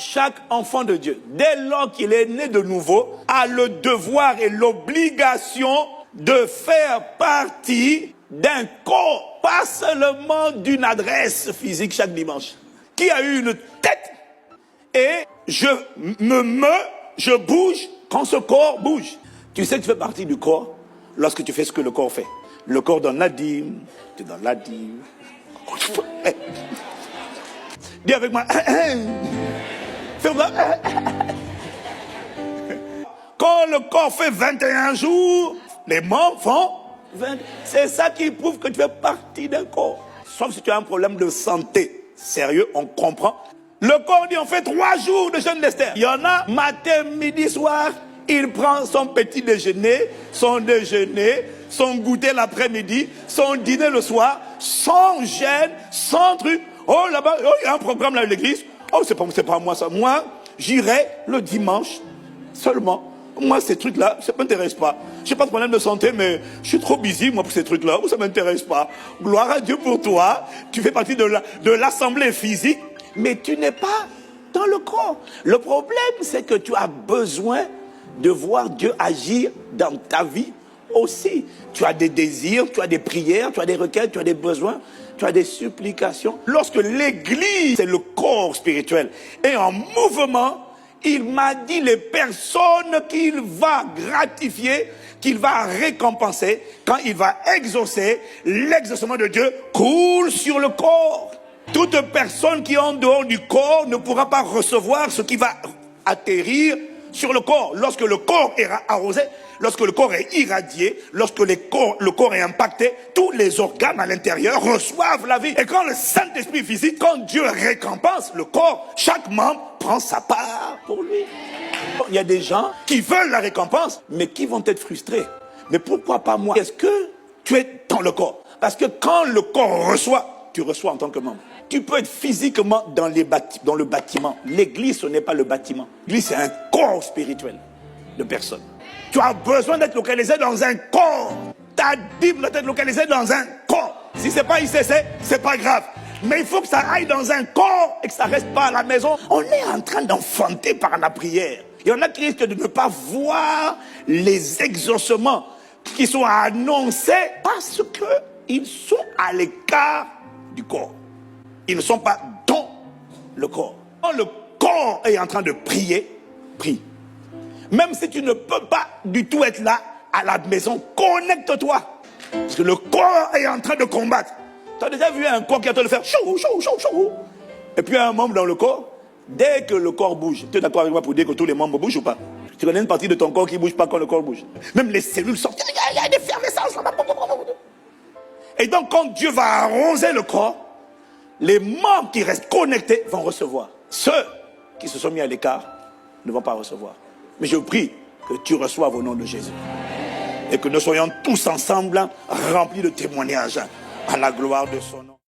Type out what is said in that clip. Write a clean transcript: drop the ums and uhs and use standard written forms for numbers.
chaque enfant de Dieu, dès lors qu'il est né de nouveau, a le devoir et l'obligation de faire partie d'un corps, pas seulement d'une adresse physique chaque dimanche. Qui a eu une tête et je bouge quand ce corps bouge. Tu sais que tu fais partie du corps lorsque tu fais ce que le corps fait. Le corps donne la dîme, tu donnes la dîme. Dis avec moi. Quand le corps fait 21 jours, les membres font 20. C'est ça qui prouve que tu fais partie d'un corps. Sauf si tu as un problème de santé sérieux, on comprend. Le corps dit on fait 3 jours de jeûne d'Esther. Il y en a matin, midi, soir. Il prend son petit déjeuner, son goûter l'après-midi, son dîner le soir, sans gêne, sans truc. Oh là-bas, oh, il y a un programme là à l'église. Oh, c'est pas moi ça. Moi, j'irai le dimanche seulement. Moi, ces trucs-là, ça ne m'intéresse pas. Je n'ai pas de problème de santé, mais je suis trop busy, moi, pour ces trucs-là. Ça ne m'intéresse pas. Gloire à Dieu pour toi. Tu fais partie de l'assemblée physique, mais tu n'es pas dans le corps. Le problème, c'est que tu as besoin de voir Dieu agir dans ta vie aussi. Tu as des désirs, tu as des prières, tu as des requêtes, tu as des besoins, tu as des supplications. Lorsque l'église, c'est le corps spirituel, est en mouvement, il m'a dit les personnes qu'il va gratifier, qu'il va récompenser, quand il va exaucer, l'exaucement de Dieu coule sur le corps. Toute personne qui est en dehors du corps ne pourra pas recevoir ce qui va atterrir sur le corps. Lorsque le corps est arrosé, lorsque le corps est irradié, lorsque le corps est impacté, tous les organes à l'intérieur reçoivent la vie. Et quand le Saint-Esprit visite, quand Dieu récompense le corps, chaque membre prend sa part pour lui. Il y a des gens qui veulent la récompense, mais qui vont être frustrés. Mais pourquoi pas moi? Est-ce que tu es dans le corps? Parce que quand le corps reçoit, tu reçois en tant que membre. Tu peux être physiquement dans le bâtiment. L'église, ce n'est pas le bâtiment. L'église, c'est un corps spirituel de personnes. Tu as besoin d'être localisé dans un corps. Ta Bible doit être localisée dans un corps. Si ce n'est pas ICC, ce n'est pas grave. Mais il faut que ça aille dans un corps et que ça ne reste pas à la maison. On est en train d'enfanter par la prière. Il y en a qui risquent de ne pas voir les exaucements qui sont annoncés parce qu'ils sont à l'écart du corps. Ils ne sont pas dans le corps. Quand le corps est en train de prier, prie. Même si tu ne peux pas du tout être là à la maison, connecte-toi. Parce que le corps est en train de combattre. Tu as déjà vu un corps qui est en train de faire chou, chou, chou, chou. Et puis un membre dans le corps, dès que le corps bouge, tu es d'accord avec moi pour dire que tous les membres bougent ou pas? Tu connais une partie de ton corps qui ne bouge pas quand le corps bouge. Même les cellules sortent, il y a des effervescences. Et donc quand Dieu va arroser le corps, les membres qui restent connectés vont recevoir. Ceux qui se sont mis à l'écart ne vont pas recevoir. Mais je prie que tu reçoives au nom de Jésus. Et que nous soyons tous ensemble remplis de témoignages à la gloire de son nom.